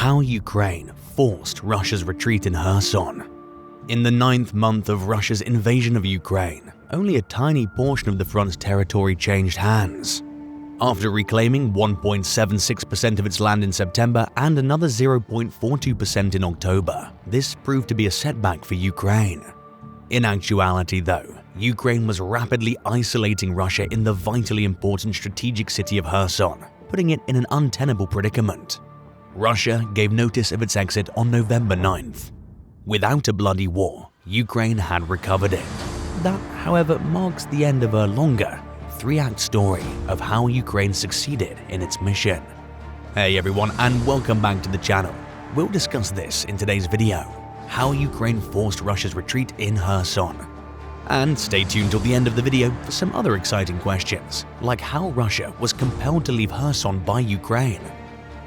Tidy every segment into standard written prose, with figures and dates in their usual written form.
How Ukraine forced Russia's retreat in Kherson. In the 9th month of Russia's invasion of Ukraine, only a tiny portion of the front's territory changed hands. After reclaiming 1.76% of its land in September and another 0.42% in October, this proved to be a setback for Ukraine. In actuality, though, Ukraine was rapidly isolating Russia in the vitally important strategic city of Kherson, putting it in an untenable predicament. Russia gave notice of its exit on November 9th. Without a bloody war, Ukraine had recovered it. That, however, marks the end of a longer, 3-act story of how Ukraine succeeded in its mission. Hey everyone, and welcome back to the channel. We'll discuss this in today's video: how Ukraine forced Russia's retreat in Kherson. And stay tuned till the end of the video for some other exciting questions, like how Russia was compelled to leave Kherson by Ukraine.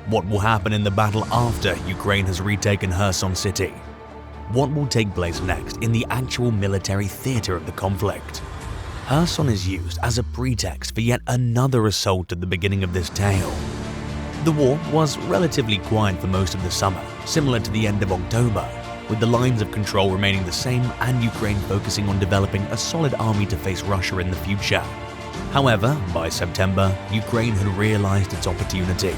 What will happen in the battle after Ukraine has retaken Kherson city? What will take place next in the actual military theater of the conflict? Kherson is used as a pretext for yet another assault at the beginning of this tale. The war was relatively quiet for most of the summer, similar to the end of October, with the lines of control remaining the same and Ukraine focusing on developing a solid army to face Russia in the future. However, by September, Ukraine had realized its opportunity.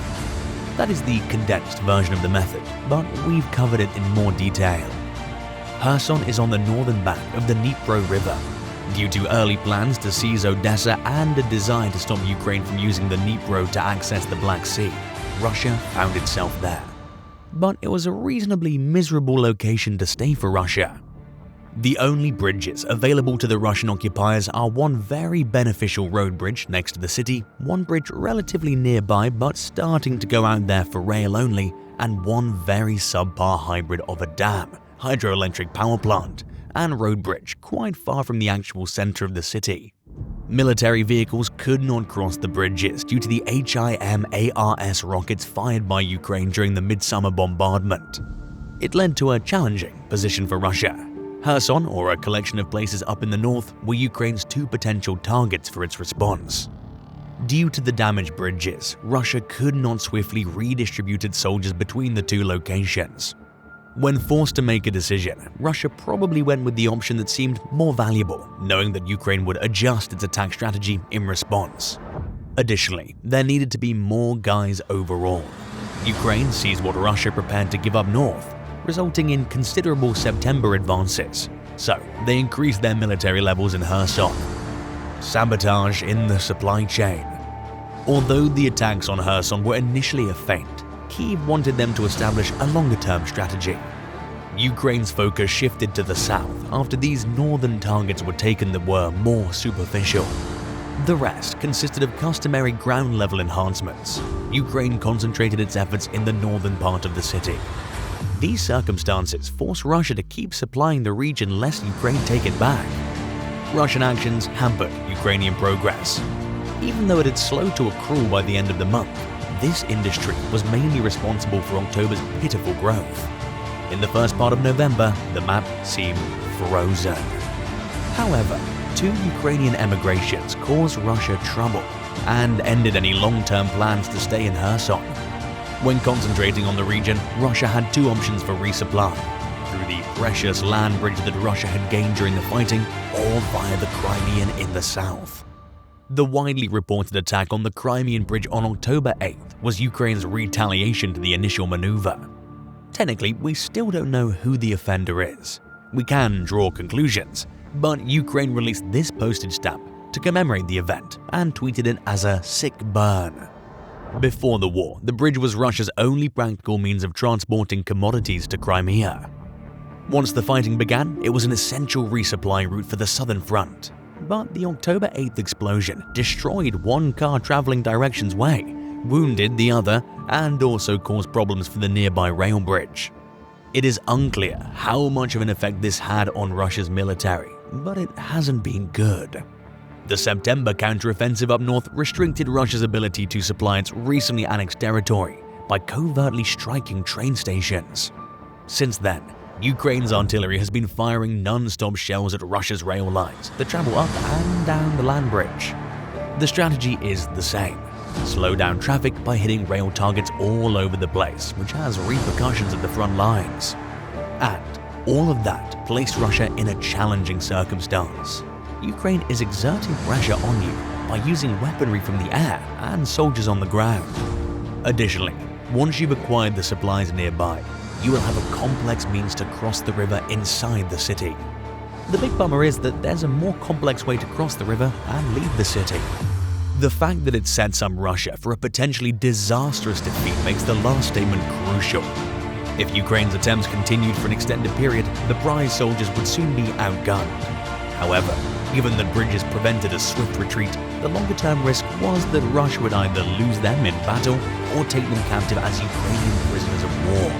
That is the condensed version of the method, but we've covered it in more detail. Kherson is on the northern bank of the Dnipro River. Due to early plans to seize Odessa and a desire to stop Ukraine from using the Dnipro to access the Black Sea, Russia found itself there. But it was a reasonably miserable location to stay for Russia. The only bridges available to the Russian occupiers are one very beneficial road bridge next to the city, one bridge relatively nearby but starting to go out there for rail only, and one very subpar hybrid of a dam, hydroelectric power plant, and road bridge quite far from the actual center of the city. Military vehicles could not cross the bridges due to the HIMARS rockets fired by Ukraine during the midsummer bombardment. It led to a challenging position for Russia. Kherson, or a collection of places up in the north, were Ukraine's 2 potential targets for its response. Due to the damaged bridges, Russia could not swiftly redistribute its soldiers between the 2 locations. When forced to make a decision, Russia probably went with the option that seemed more valuable, knowing that Ukraine would adjust its attack strategy in response. Additionally, there needed to be more guys overall. Ukraine seized what Russia prepared to give up north, resulting in considerable September advances, so they increased their military levels in Kherson. Sabotage in the supply chain. Although the attacks on Kherson were initially a feint, Kyiv wanted them to establish a longer-term strategy. Ukraine's focus shifted to the south after these northern targets were taken that were more superficial. The rest consisted of customary ground-level enhancements. Ukraine concentrated its efforts in the northern part of the city. These circumstances forced Russia to keep supplying the region lest Ukraine take it back. Russian actions hampered Ukrainian progress. Even though it had slowed to a crawl by the end of the month, this industry was mainly responsible for October's pitiful growth. In the first part of November, the map seemed frozen. However, 2 Ukrainian emigrations caused Russia trouble and ended any long-term plans to stay in Kherson. When concentrating on the region, Russia had 2 options for resupply: through the precious land bridge that Russia had gained during the fighting, or via the Crimean in the south. The widely reported attack on the Crimean bridge on October 8th was Ukraine's retaliation to the initial maneuver. Technically, we still don't know who the offender is. We can draw conclusions, but Ukraine released this postage stamp to commemorate the event and tweeted it as a sick burn. Before the war, the bridge was Russia's only practical means of transporting commodities to Crimea. Once the fighting began, it was an essential resupply route for the southern front. But the October 8th explosion destroyed one car traveling directions way, wounded the other, and also caused problems for the nearby rail bridge. It is unclear how much of an effect this had on Russia's military, but it hasn't been good. The September counteroffensive up north restricted Russia's ability to supply its recently annexed territory by covertly striking train stations. Since then, Ukraine's artillery has been firing non-stop shells at Russia's rail lines that travel up and down the land bridge. The strategy is the same: slow down traffic by hitting rail targets all over the place, which has repercussions at the front lines. And all of that placed Russia in a challenging circumstance. Ukraine is exerting pressure on you by using weaponry from the air and soldiers on the ground. Additionally, once you've acquired the supplies nearby, you will have a complex means to cross the river inside the city. The big bummer is that there's a more complex way to cross the river and leave the city. The fact that it sets up Russia for a potentially disastrous defeat makes the last statement crucial. If Ukraine's attempts continued for an extended period, the prize soldiers would soon be outgunned. However, given that bridges prevented a swift retreat, the longer-term risk was that Russia would either lose them in battle or take them captive as Ukrainian prisoners of war.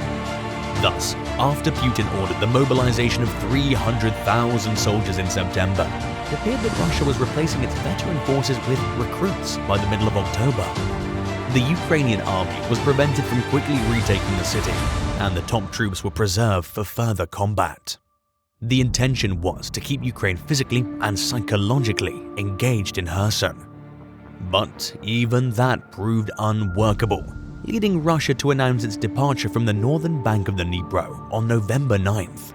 Thus, after Putin ordered the mobilization of 300,000 soldiers in September, it appeared that Russia was replacing its veteran forces with recruits by the middle of October. The Ukrainian army was prevented from quickly retaking the city, and the top troops were preserved for further combat. The intention was to keep Ukraine physically and psychologically engaged in Kherson. But even that proved unworkable, leading Russia to announce its departure from the northern bank of the Dnipro on November 9th.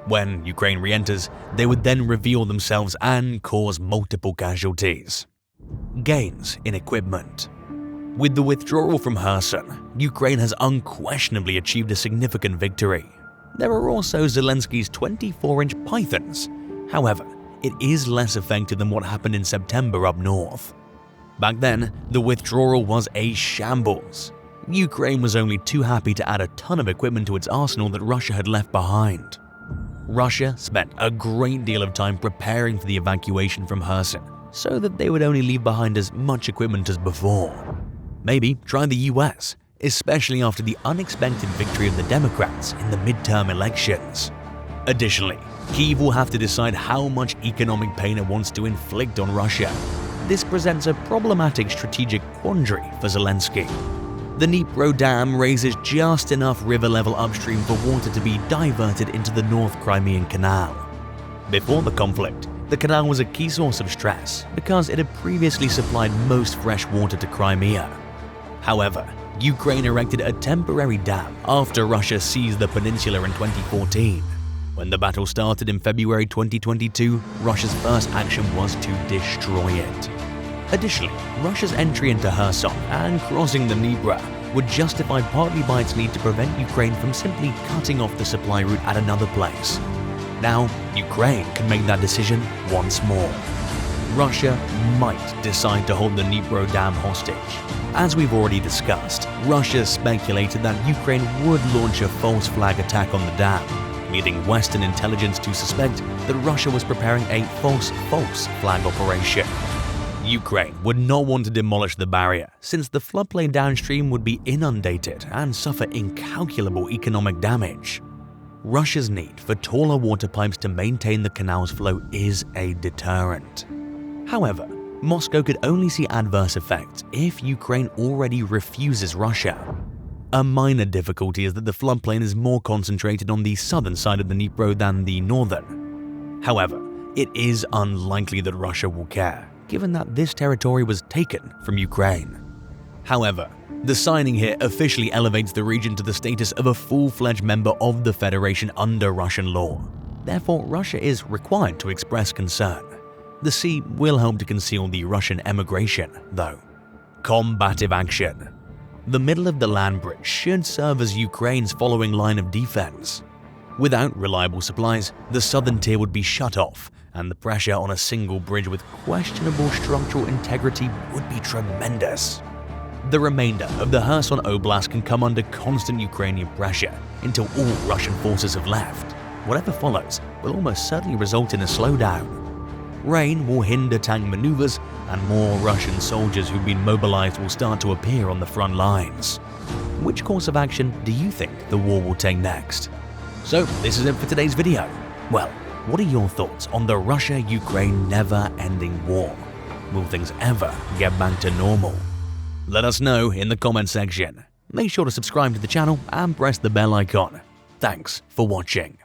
When Ukraine re-enters, they would then reveal themselves and cause multiple casualties. Gains in equipment. With the withdrawal from Kherson, Ukraine has unquestionably achieved a significant victory. There are also Zelensky's 24-inch Pythons. However, it is less effective than what happened in September up north. Back then, the withdrawal was a shambles. Ukraine was only too happy to add a ton of equipment to its arsenal that Russia had left behind. Russia spent a great deal of time preparing for the evacuation from Kherson so that they would only leave behind as much equipment as before. Maybe try the US, especially after the unexpected victory of the Democrats in the midterm elections. Additionally, Kyiv will have to decide how much economic pain it wants to inflict on Russia. This presents a problematic strategic quandary for Zelensky. The Dnipro Dam raises just enough river level upstream for water to be diverted into the North Crimean Canal. Before the conflict, the canal was a key source of stress because it had previously supplied most fresh water to Crimea. However, Ukraine erected a temporary dam after Russia seized the peninsula in 2014. When the battle started in February 2022, Russia's first action was to destroy it. Additionally, Russia's entry into Kherson and crossing the Dnipro were justified partly by its need to prevent Ukraine from simply cutting off the supply route at another place. Now, Ukraine can make that decision once more. Russia might decide to hold the Dnipro Dam hostage. As we've already discussed, Russia speculated that Ukraine would launch a false flag attack on the dam, leading Western intelligence to suspect that Russia was preparing a false flag operation. Ukraine would not want to demolish the barrier, since the floodplain downstream would be inundated and suffer incalculable economic damage. Russia's need for taller water pipes to maintain the canal's flow is a deterrent. However, Moscow could only see adverse effects if Ukraine already refuses Russia. A minor difficulty is that the floodplain is more concentrated on the southern side of the Dnipro than the northern. However, it is unlikely that Russia will care, given that this territory was taken from Ukraine. However, the signing here officially elevates the region to the status of a full-fledged member of the Federation under Russian law. Therefore, Russia is required to express concern. The sea will help to conceal the Russian emigration, though. Combative action. The middle of the land bridge should serve as Ukraine's following line of defense. Without reliable supplies, the southern tier would be shut off, and the pressure on a single bridge with questionable structural integrity would be tremendous. The remainder of the Kherson Oblast can come under constant Ukrainian pressure until all Russian forces have left. Whatever follows will almost certainly result in a slowdown. Rain will hinder tank maneuvers, and more Russian soldiers who've been mobilized will start to appear on the front lines. Which course of action do you think the war will take next? So this is it for today's video. Well, what are your thoughts on the Russia-Ukraine never-ending war? Will things ever get back to normal? Let us know in the comment section. Make sure to subscribe to the channel and press the bell icon. Thanks for watching.